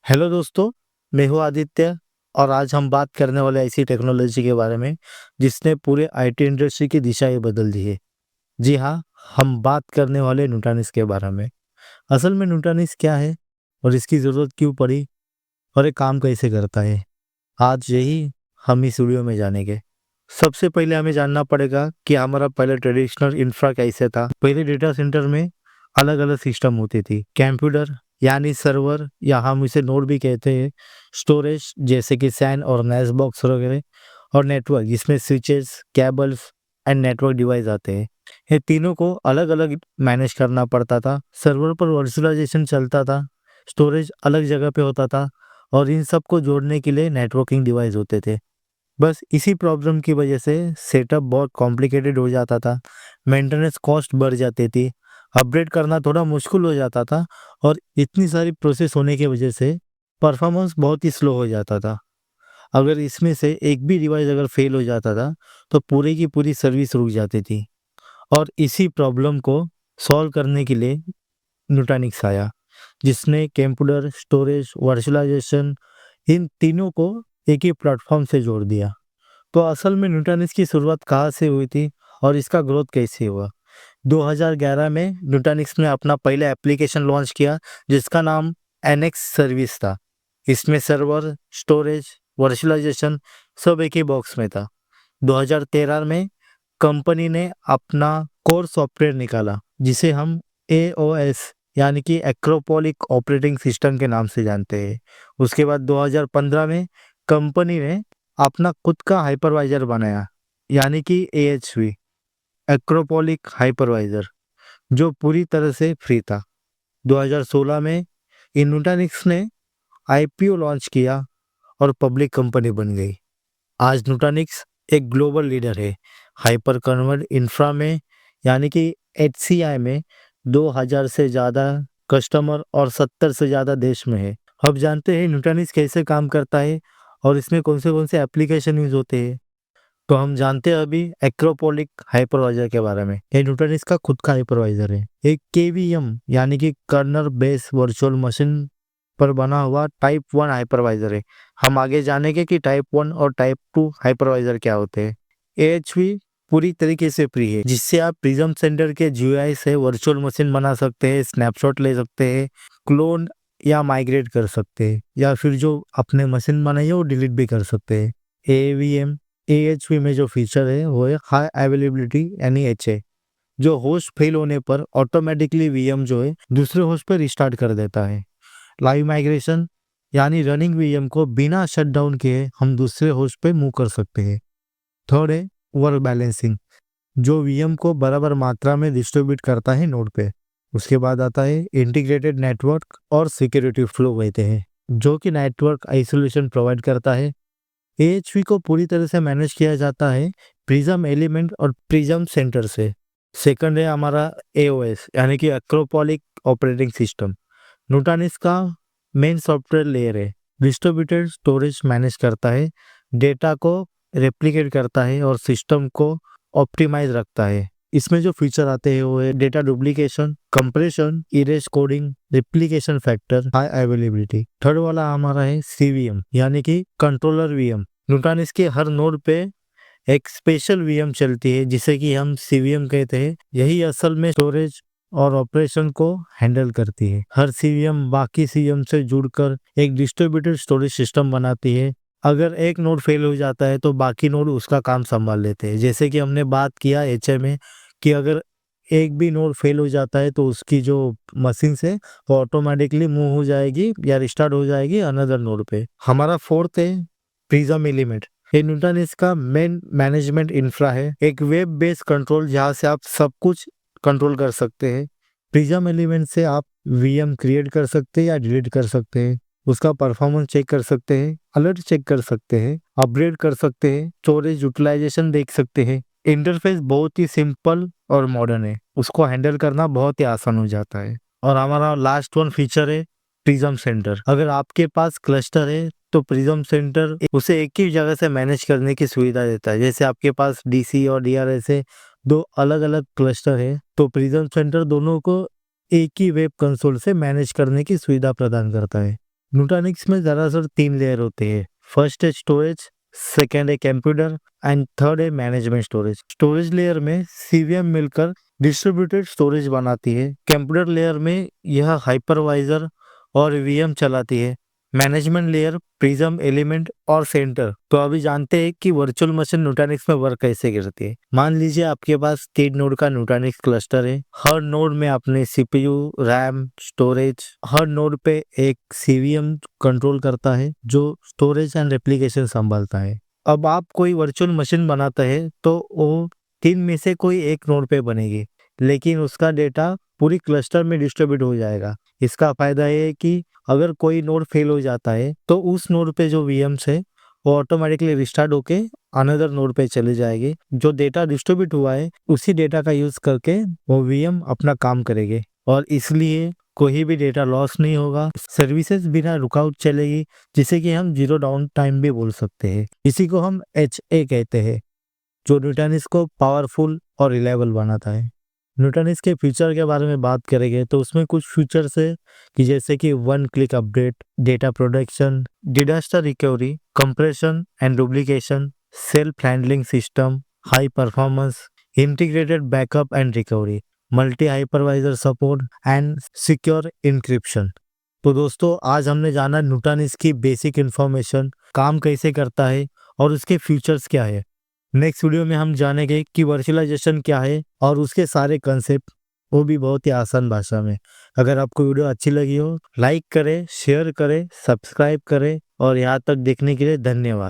Hello दोस्तों, मैं हूँ आदित्य और आज हम बात करने वाले ऐसी टेक्नोलॉजी के बारे में जिसने पूरे आईटी इंडस्ट्री की दिशा ही बदल दी है। जी हाँ, हम बात करने वाले न्यूटानिक्स के बारे में। असल में न्यूटानिक्स क्या है और इसकी ज़रूरत क्यों पड़ी और ये काम कैसे करता है, आज यही हम इस वीडियो में जानेंगे। सबसे पहले हमें जानना पड़ेगा कि हमारा पहले ट्रेडिशनल इंफ्रा कैसे था। पहले डेटा सेंटर में अलग अलग सिस्टम होती थी। कंप्यूटर यानी सर्वर या हम इसे नोड भी कहते हैं, स्टोरेज जैसे कि सैन और नेस बॉक्स वगैरह, और नेटवर्क जिसमें switches, cables and network device आते हैं। ये तीनों को अलग अलग मैनेज करना पड़ता था। सर्वर पर वर्चुअलाइजेशन चलता था, स्टोरेज अलग जगह पे होता था और इन सब को जोड़ने के लिए नेटवर्किंग डिवाइस होते थे। बस इसी प्रॉब्लम की वजह से सेटअप बहुत कॉम्प्लिकेटेड हो जाता था, मेंटेनेंस कॉस्ट बढ़ जाती थी, अपग्रेड करना थोड़ा मुश्किल हो जाता था और इतनी सारी प्रोसेस होने की वजह से परफॉर्मेंस बहुत ही स्लो हो जाता था। अगर इसमें से एक भी डिवाइस अगर फेल हो जाता था तो पूरी की पूरी सर्विस रुक जाती थी। और इसी प्रॉब्लम को सॉल्व करने के लिए न्यूटानिक्स आया, जिसने कंप्यूटर, स्टोरेज, वर्चुअलाइजेशन इन तीनों को एक ही प्लेटफॉर्म से जोड़ दिया। तो असल में न्यूटनिक्स की शुरुआत कहाँ से हुई थी और इसका ग्रोथ कैसे हुआ? 2011 में न्यूटनिक्स ने अपना पहला एप्लीकेशन लॉन्च किया जिसका नाम एनएक्स सर्विस था। इसमें सर्वर, स्टोरेज, वर्चुअलाइजेशन सब एक ही बॉक्स में था। 2013 में कंपनी ने अपना कोर सॉफ्टवेयर निकाला जिसे हम एओएस यानी कि एक्रोपोलिक ऑपरेटिंग सिस्टम के नाम से जानते हैं। उसके बाद 2015 में कंपनी ने अपना खुद का हाइपरवाइजर बनाया यानी कि एएचवी, एक्रोपोलिक हाइपरवाइजर, जो पूरी तरह से फ्री था। 2016 में न्यूटनिक्स ने आईपीओ लॉन्च किया और पब्लिक कंपनी बन गई। आज न्यूटनिक्स एक ग्लोबल लीडर है हाइपर कन्वर्ट इंफ्रा में, यानी कि एचसीआई में 2000 से ज़्यादा कस्टमर और 70 से ज़्यादा देश में है। अब जानते हैं न्यूटनिक्स कैसे काम करता है और इसमें कौन से एप्लीकेशन यूज होते हैं। तो हम जानते हैं अभी एक्रोपोलिक हाइपरवाइजर के बारे में। ये न्यूटनिक्स का खुद का हाइपरवाइजर है। एक केवीएम यानी कि कर्नल बेस वर्चुअल मशीन पर बना हुआ टाइप 1 हाइपरवाइजर है। हम आगे जानेंगे कि टाइप 1 और टाइप 2 हाइपरवाइजर क्या होते हैं। एएचवी पूरी तरीके से फ्री है, जिससे आप प्रिज्म सेंटर के जीयूआई से वर्चुअल मशीन बना सकते हैं, स्नैपशॉट ले सकते हैं, क्लोन या माइग्रेट कर सकते हैं, या फिर जो अपने मशीन बनाई है वो डिलीट भी कर सकते हैं। एवीएम एएचवी में जो फीचर है वो है हाई अवेलेबिलिटी यानी एचए, जो होस्ट फेल होने पर ऑटोमेटिकली वीएम जो है दूसरे होस्ट पर रिस्टार्ट कर देता है। लाइव माइग्रेशन यानी रनिंग वीएम को बिना शटडाउन किए हम दूसरे होस्ट पे मूव कर सकते हैं। थर्ड है वर्क बैलेंसिंग, जो वीएम को बराबर मात्रा में डिस्ट्रीब्यूट करता है नोड पे। उसके बाद आता है इंटीग्रेटेड नेटवर्क और सिक्योरिटी फ्लो कहते हैं, जो कि नेटवर्क आइसोलेशन प्रोवाइड करता है। एएचवी को पूरी तरह से मैनेज किया जाता है प्रिज्म एलिमेंट और प्रिज्म सेंटर से। सेकंड है हमारा एओएस यानी कि एक्रोपोलिक ऑपरेटिंग सिस्टम। न्यूटनिक्स का मेन सॉफ्टवेयर लेयर है, डिस्ट्रीब्यूटेड स्टोरेज मैनेज करता है, डेटा को रेप्लिकेट करता है और सिस्टम को ऑप्टिमाइज रखता है। इसमें जो फीचर आते हैं वो है data duplication, compression, erase coding, replication factor, high availability. Third वाला हमारा है सीवीएम यानी कि कंट्रोलर वीएम। न्यूटनिक्स के हर नोड पे एक स्पेशल वीएम चलती है जिसे कि हम सीवीएम कहते हैं। यही असल में स्टोरेज और ऑपरेशन को हैंडल करती है। हर सीवीएम बाकी सीवीएम से जुड़कर एक डिस्ट्रीब्यूटेड स्टोरेज सिस्टम बनाती है। अगर एक नोड फेल हो जाता है तो बाकी नोड उसका काम संभाल लेते हैं। जैसे कि हमने बात किया एचए में कि अगर एक भी नोड फेल हो जाता है तो उसकी जो मशीन से वो ऑटोमेटिकली मूव हो जाएगी या रिस्टार्ट हो जाएगी अनदर नोड पे। हमारा फोर्थ है प्रिज्म एलिमेंट। ये न्यूटनिक्स का मेन मैनेजमेंट इंफ्रा है, एक वेब बेस्ड कंट्रोल जहाँ से आप सब कुछ कंट्रोल कर सकते हैं। प्रिज्म एलिमेंट से आप वीएम क्रिएट कर सकते हैं या डिलीट कर सकते हैं, उसका परफॉर्मेंस चेक कर सकते हैं, अलर्ट चेक कर सकते हैं, अपग्रेड कर सकते हैं, स्टोरेज यूटिलाइजेशन देख सकते हैं। इंटरफेस बहुत ही सिंपल और मॉडर्न है, उसको हैंडल करना बहुत ही आसान हो जाता है। और हमारा लास्ट वन फीचर है प्रिज्म सेंटर। अगर आपके पास क्लस्टर है तो प्रिज्म सेंटर उसे एक ही जगह से मैनेज करने की सुविधा देता है। जैसे आपके पास डीसी और डीआरएस है, दो अलग अलग क्लस्टर है, तो प्रिज्म सेंटर दोनों को एक ही वेब कंसोल से मैनेज करने की सुविधा प्रदान करता है। न्यूटॉनिक्स में दरअसल 3 लेयर होते हैं। फर्स्ट है स्टोरेज, सेकेंड है कंप्यूटर एंड थर्ड है मैनेजमेंट स्टोरेज। स्टोरेज लेयर में सीवीएम मिलकर डिस्ट्रीब्यूटेड स्टोरेज बनाती है। कंप्यूटर लेयर में यह हाइपरवाइजर और वीएम चलाती है। मैनेजमेंट लेयर प्रिज्म, एलिमेंट और सेंटर। तो अभी जानते हैं कि वर्चुअल मशीन न्यूटॉनिक्स में वर्क कैसे करती है। मान लीजिए आपके पास 3 नोड का न्यूटॉनिक्स क्लस्टर है। हर नोड में अपने सीपीयू, रैम, स्टोरेज, हर नोड पे एक सीवीएम कंट्रोल करता है जो स्टोरेज एंड एप्लीकेशन संभालता है। अब आप कोई वर्चुअल मशीन बनाते हैं तो वो 3 में से कोई एक नोड पे बनेगी, लेकिन उसका डेटा पूरी क्लस्टर में डिस्ट्रीब्यूट हो जाएगा। इसका फायदा ये है कि अगर कोई नोड फेल हो जाता है तो उस नोड पे जो वीएम्स है वो ऑटोमेटिकली रिस्टार्ट होके अनदर नोड पे चले जाएगी। जो डेटा डिस्ट्रीब्यूट हुआ है उसी डेटा का यूज करके वो वीएम अपना काम करेंगे और इसलिए कोई भी डेटा लॉस नहीं होगा। सर्विसेज बिना रुकावट चलेगी, जिसे कि हम जीरो डाउन टाइम भी बोल सकते हैं। इसी को हम HA कहते हैं, जो न्यूटॉनिक्स को पावरफुल और रिलायबल बनाता है। न्यूटॉनिक्स के फीचर के बारे में बात करेंगे तो उसमें कुछ फीचर्स है कि जैसे कि 1 click update, data protection, disaster recovery, compression and duplication, self handling system, high performance, integrated backup and recovery, multi hypervisor support and secure encryption. तो दोस्तों, आज हमने जाना न्यूटॉनिक्स की बेसिक इंफॉर्मेशन, काम कैसे करता है और उसके फीचर्स क्या है। नेक्स्ट वीडियो में हम जानेंगे कि वर्चुअलाइजेशन क्या है और उसके सारे कंसेप्ट, वो भी बहुत ही आसान भाषा में। अगर आपको वीडियो अच्छी लगी हो, लाइक करें, शेयर करें, सब्सक्राइब करें और यहाँ तक देखने के लिए धन्यवाद।